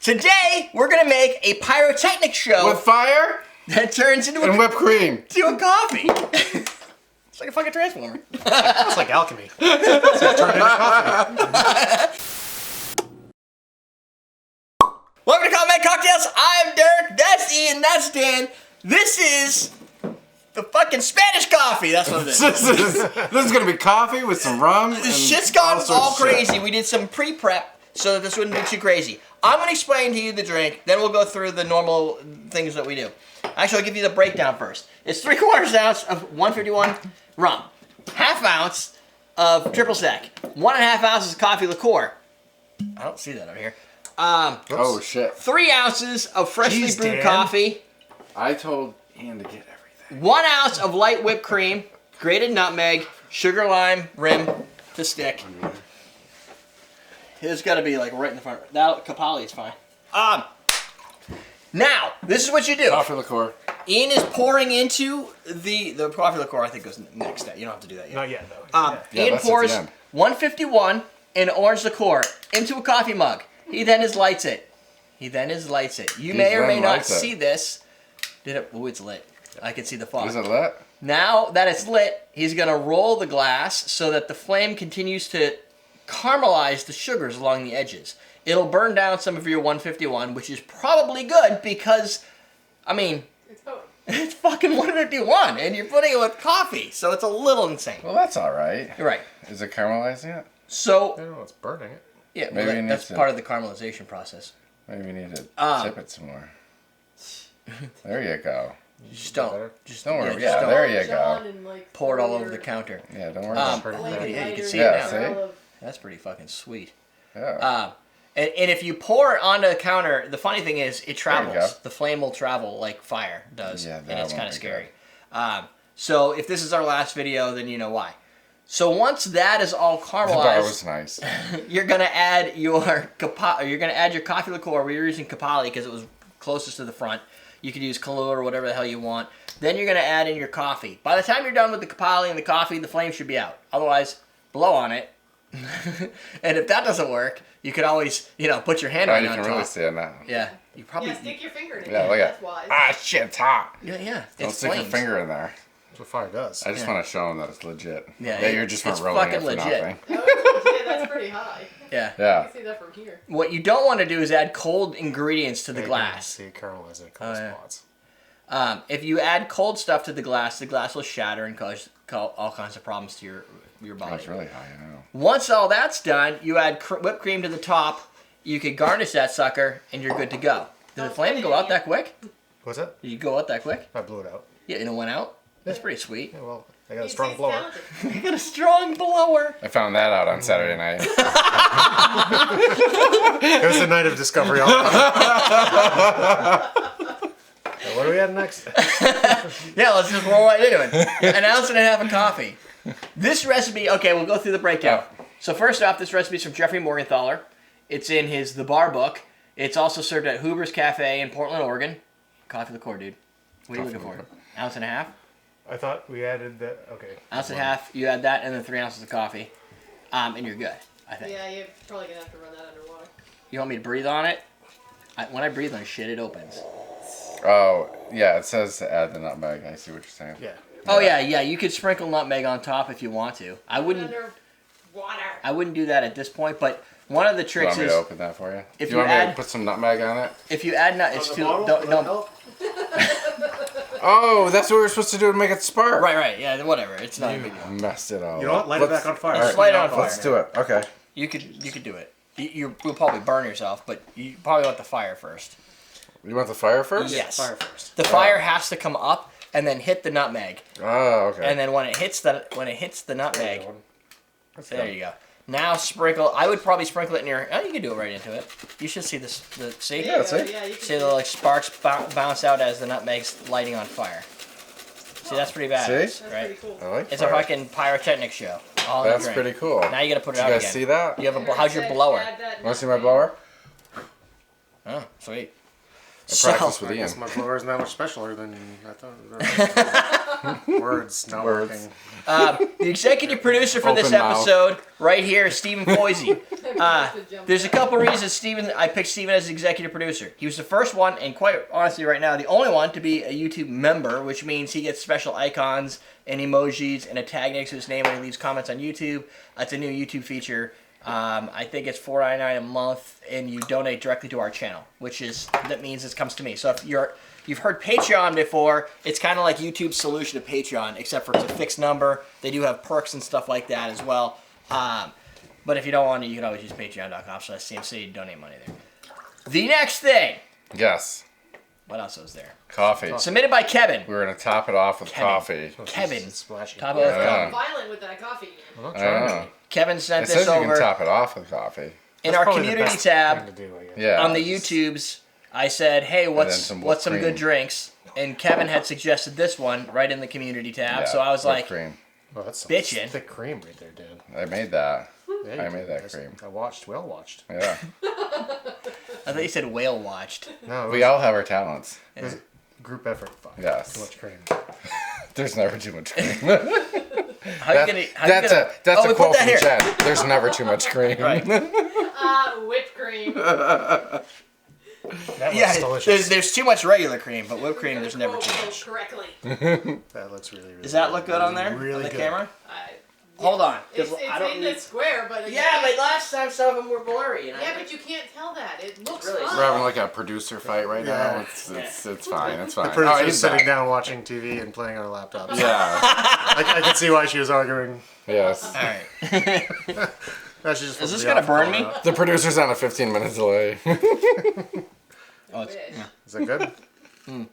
Today, we're gonna make a pyrotechnics show with fire that turns into and whipped cream. To a coffee. It's like a fucking transformer. It's like alchemy. It's like turned into coffee. Welcome to Combat Cocktails. I'm Derek. That's Ian. That's Dan. This is the fucking Spanish coffee. That's what it is. This is gonna be coffee with some rum. This shit's gone all crazy. We did some pre-prep so that this wouldn't be too crazy. I'm gonna explain to you the drink, then we'll go through the normal things that we do. Actually, I'll give you the breakdown first. It's 3/4 ounce of 151 rum, ½ ounce of triple sec, 1½ ounces of coffee liqueur. I don't see that over here. Oh shit! 3 ounces of freshly brewed coffee. I told Ian to get everything. 1 ounce of light whipped cream, grated nutmeg, sugar lime rim to stick. It's got to be like right in the front. That Capali is fine. Now this is what you do. Coffee liqueur. Ian is pouring into the coffee liqueur. I think goes next step. You don't have to do that yet. Not yet though. Ian pours 151 and orange liqueur into a coffee mug. He then lights it. You may or may not see this. Did it? Oh, it's lit. I can see the fog. Is it lit? Now that it's lit, he's gonna roll the glass so that the flame continues to caramelize the sugars along the edges. It'll burn down some of your 151, which is probably good because, I mean, it's fucking 151, and you're putting it with coffee, so it's a little insane. Well, that's all right. You're right. Is it caramelizing it? So, No, it's burning it. yeah, Maybe well, that's part of the caramelization process. Maybe you need to tip it some more. There you go. Just don't. Just Don't worry. just Yeah, don't there you go. pour it all over the counter. Yeah, don't worry. Yeah, you can see it now. See? That's pretty fucking sweet. Yeah. And if you pour it onto the counter, the funny thing is it There you go. travels. The flame will travel like fire does, Yeah, and that it's won't kind of be scary. So if this is our last video, then you know why. So once that is all The bar caramelized, was nice. you're gonna add your coffee liqueur. We're using Capali because it was closest to the front. You could use Kahlua or whatever the hell you want. Then you're gonna add in your coffee. By the time you're done with the Capali and the coffee, the flame should be out. Otherwise, blow on it. And if that doesn't work, you could always, put your hand Oh, right you on can top. really see it now. Yeah, you probably. Yeah, stick your finger in it. Yeah, look at That's wise. Ah, shit, it's hot. Yeah. Don't It's stick your flames. finger in there. That's what fire does. I just want to show them that it's legit. Yeah, you're just it's rolling it fucking for legit. nothing. Oh, yeah, that's pretty high. Yeah. I Yeah. can see that from here. What you don't want to do is add cold ingredients to the Yeah, glass. See it caramelizing in a couple yeah. spots. If you add cold stuff to the glass will shatter and cause all kinds of problems to your body. That's really high, I know. Once all that's done, you add whipped cream to the top. You could garnish that sucker, and you're good to go. Did the flame go out that quick? What's that? Did you go out that quick? I blew it out. Yeah, and it went out? That's pretty sweet. Yeah, well, I got a He's strong blower. talented. You got a strong blower. I found that out on Saturday night. It was a night of discovery. What are we at next? Yeah, let's just roll right into it. An ounce and a half of coffee. This recipe, okay, we'll go through the breakdown. So first off, this recipe is from Jeffrey Morgenthaler. It's in his The Bar book. It's also served at Huber's Cafe in Portland, Oregon. Coffee liqueur, dude. What are you looking for? Ounce and a half? I thought we added that. Okay. Ounce and a half, you add that, and then 3 ounces of coffee. And you're good, I think. Yeah, you're probably going to have to run that underwater. You want me to breathe on it? When I breathe on shit, it opens. Oh, yeah, it says to add the nutmeg. I see what you're saying. Yeah. Oh, yeah, you could sprinkle nutmeg on top if you want to. I wouldn't do that at this point, but one of the You tricks want me is... to open that for you? If you you want me add- to put some nutmeg on it? If you add nut, it's too... Don't... Oh, that's what we were supposed to do to make it spark. Right, yeah, whatever. It's not a big deal. Messed it all You know what? up. Light it back on fire. Just light it on fire. Let's do it. Okay. You could do it. You'll probably burn yourself, but you probably want the fire first. You want the fire first? Yes. Fire first. The fire has to come up and then hit the nutmeg. Oh, okay. And then when it hits the nutmeg, there you go. Now sprinkle. I would probably sprinkle it in your. Oh, you can do it right into it. You should see this. See? Yeah, see? Yeah, you can See the like sparks bounce out as the nutmeg's lighting on fire. See, that's pretty badass, That's right? pretty cool. I like It's fire. a fucking pyrotechnics show. All in the That's drink. pretty cool. Now you gotta put it Did out you guys again. see that? You have how's your blower? Want to see my blower? Oh, sweet. I practiced with I Ian. guess my blower isn't that much specialer than I thought. Words not Words. working. The executive producer for this Open mouth. episode, right here, is Stephen Foisey. There's a couple reasons I picked Steven as executive producer. He was the first one, and quite honestly right now, the only one to be a YouTube member, which means he gets special icons and emojis and a tag next to his name when he leaves comments on YouTube. It's a new YouTube feature. I think it's $4.99 a month, and you donate directly to our channel, that means this comes to me. So if you've heard Patreon before, it's kind of like YouTube's solution to Patreon, except for it's a fixed number. They do have perks and stuff like that as well. But if you don't want to, you can always use patreon.com/CMC to donate money there. The next thing. Yes. What else was there? Coffee. Submitted by Kevin. We're going to top it off with coffee. Kevin. Splashy. Top it off with Yeah. coffee. Violent with that coffee. I'm not I trying know. to. Kevin sent It this says you can over top it off with coffee. in That's our probably the community best tab thing to do, I guess. Yeah. on the YouTubes. I said, hey, what's some some whipped good cream. drinks? And Kevin had suggested this one right in the community tab. Yeah, so I was whipped like, cream. Oh, that's some Bitchin'. thick cream right there, Dan. I made that. Yeah, you I made did. that cream. I watched. We all watched. Yeah. I thought you said whale watched. No, it We was, all have our talents. it was group effort. Fuck. Yes. Too much cream. There's never too much cream. How you gonna? That's a we put quote that from here. Jen. There's never too much cream. Right. Whipped cream. That looks Yeah, delicious. there's too much regular cream, but whipped cream there's never too much. Correctly. That looks really, really Does that look good on there? Really on the good. camera? I- Hold on. 'cause It's I don't in need- the square, but Yeah, but last time some of them were blurry. And yeah, but you can't tell that. It looks Really? fine. We're having like a producer fight right now. Yeah. It's fine. It's fine. Producer's he's sitting back. down watching TV and playing on her laptop. Yeah. I could see why she was arguing. Yes. All right. No, she just Is flipped this me gonna off burn and me? called it out. The producer's on a 15-minute delay. Oh, it's, Wish. yeah. Is that good?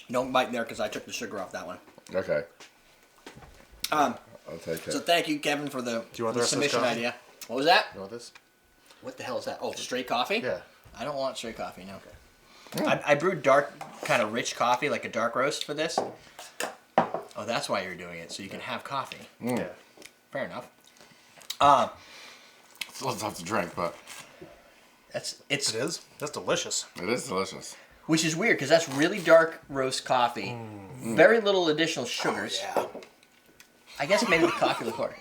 Don't bite there because I took the sugar off that one. Okay. Um, I'll take so it. thank you, Kevin, for the, you want the the rest of this submission coffee? idea. What was that? You want this? What the hell is that? Oh, straight coffee? Yeah. I don't want straight coffee, no. I brewed dark, kind of rich coffee, like a dark roast for this. Oh, that's why you're doing it, so you can have coffee. Yeah. Fair enough. It's a little tough to drink, but It's It is? That's delicious. it is delicious. which is weird because that's really dark roast coffee. Very little additional sugars. Yeah. I guess maybe the coffee liqueur.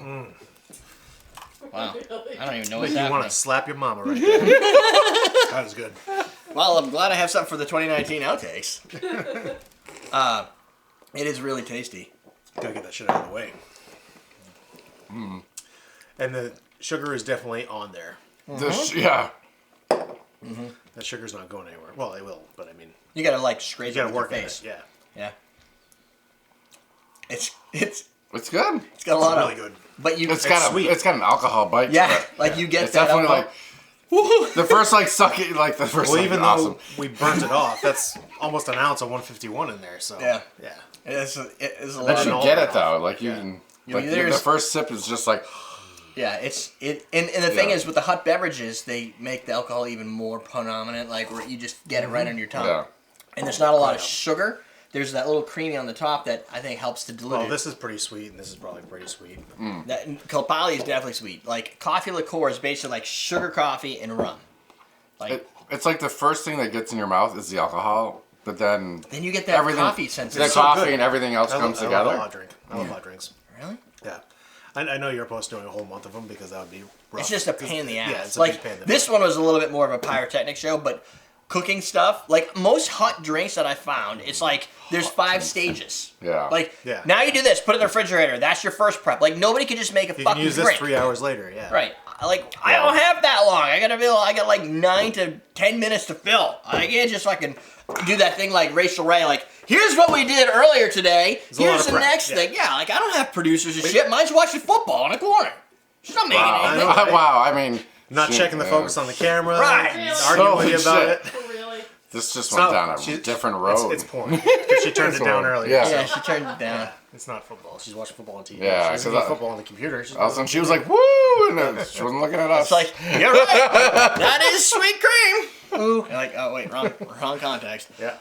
Wow. I don't even know what's You happening. want to slap your mama right there. That was good. Well, I'm glad I have something for the 2019 outtakes. It is really tasty. Gotta get that shit out of the way. And the sugar is definitely on there. Yeah. That sugar's not going anywhere. Well, it will, but I mean, You gotta like you scrape it gotta with your work at face. it. Yeah. Yeah. It's It's good. it's got a lot really of good. but you It's got sweet. it's got an alcohol bite to yeah it. like you get It's that definitely alcohol. like the first like suck it like the first Well, like even though awesome. we burnt it off, that's almost an ounce of 151 in there. So Yeah. yeah. It's a But lot you of, all get that it though. off. Like you Yeah. can Yeah, like the there's- first sip is just like yeah and the thing Yeah. is with the hot beverages they make the alcohol even more predominant like where you just get it right on your tongue yeah. and there's not a lot of sugar. There's that little creamy on the top that I think helps to dilute Well, it. this is pretty sweet, and this is probably pretty sweet. That Kalpali is definitely sweet. Like coffee liqueur is basically like sugar coffee and rum. Like It's like the first thing that gets in your mouth is the alcohol, but then then you get that everything coffee the sensation. so coffee good. and everything else comes I love a together. hot drink. I love hot drinks. Really? Yeah. I know you're opposed to doing a whole month of them because that would be rough. It's just a pain in the ass. Yeah, it's a like big pain in the this one was a little bit more of a pyrotechnics show, but cooking stuff, like most hot drinks that I found, it's like there's 5 stages. Yeah. Like Yeah. now you do this, put it in the refrigerator. That's your first prep. Like nobody can just make a You fucking can use this drink. 3 hours later, yeah. Right. I don't have that long. I got like 9 to 10 minutes to fill. I can't just fucking do that thing like Rachel Ray. Like here's what we did earlier today. a lot Here's of the prep, next yeah. thing. Yeah. Like I don't have producers and shit. Mine's watching football in a corner. She's not making Wow. anything. right? Wow. I mean, Not shit, checking the man. focus on the camera. Right. Arguing with you Holy about shit. it. Really? This just So, went down a she's- different road. It's porn. 'Cause she turned it down earlier. Yeah. Yeah, she turned it down. It's not football. She's watching football on TV. Yeah, She doesn't 'cause do I- football on the computer. She's All of a sudden she was like, "Woo!" and then she wasn't looking at us. It's like, you're right. That is sweet cream. Ooh. You're like, oh wait, wrong context. yeah.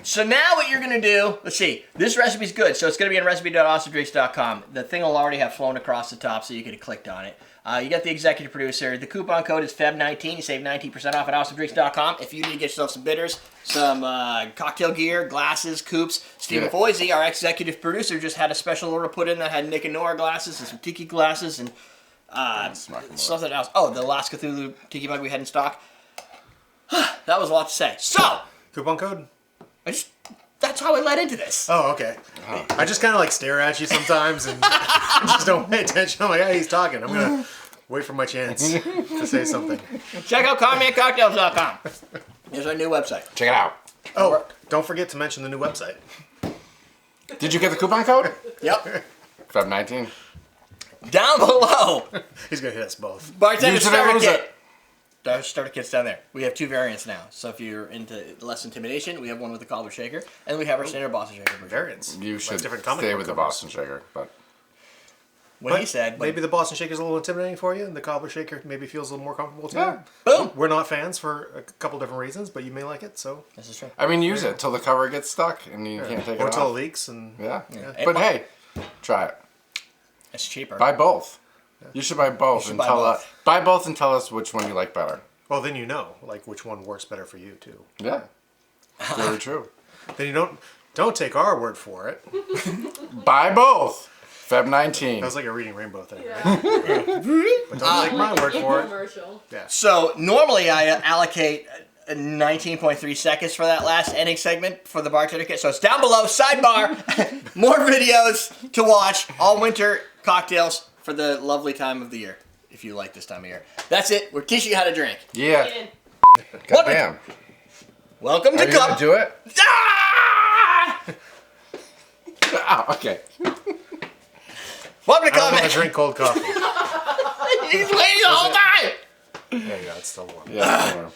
So now what you're gonna do? Let's see. This recipe's good, so it's gonna be on recipe.awesomedrinks.com. The thing will already have flown across the top, so you could have clicked on it. You got the executive producer. The coupon code is FEB19. You save 19% off at awesomedrinks.com. If you need to get yourself some bitters, some cocktail gear, glasses, coupes, Stephen Yeah. Foisey, our executive producer, just had a special order put in that had Nick and Nora glasses and some tiki glasses and Something else. Oh, the last Cthulhu Tiki Mug we had in stock. That was a lot to say. So, Coupon code? that's how I led into this. Oh, okay. I just kind of like stare at you sometimes and just don't pay attention. I'm like, hey, he's talking. I'm going to wait for my chance to say something. Check out ConmanCocktails.com. Here's our new website. Check it out. Oh, don't forget to mention the new website. Did you get the coupon code? Yep. Feb 19. Down below. He's going to hit us both. Bartender Use it or starter lose kit. Starter kit's down there. We have 2 variants now. So if you're into less intimidation, we have one with the cobbler shaker, and we have our standard Boston shaker version. Variants. You Like should different comic stay book with the covers. Boston Shaker, but What he said. but- Maybe the Boston Shaker's a little intimidating for you, and the Cobbler Shaker maybe feels a little more comfortable too. Yeah. Boom. We're not fans for a couple different reasons, but you may like it, so. This is true. I mean, use it till the cover gets stuck and you can't take it Or until it off. leaks and. Yeah. Yeah. But hey, try it. It's cheaper. Buy both. You should buy both should and buy tell both. buy both and tell us which one you like better. Well, then you know, like, which one works better for you too. Yeah. Very true. Then you don't take our word for it. Buy both. Feb 19. That was like a reading rainbow thing, right? But don't take my word for it. Commercial. Yeah. So normally I allocate 19.3 seconds for that last ending segment for the bartender kit. So it's down below, sidebar, more videos to watch, all winter cocktails for the lovely time of the year, if you like this time of year. That's it. We're teaching you how to drink. Yeah. In. Goddamn. Welcome to Are you gonna Cup. do it? Ah! Oh, okay. Welcome to I don't want Cup. to drink cold coffee. He's waiting the whole time. There you go, it's still warm. Yeah.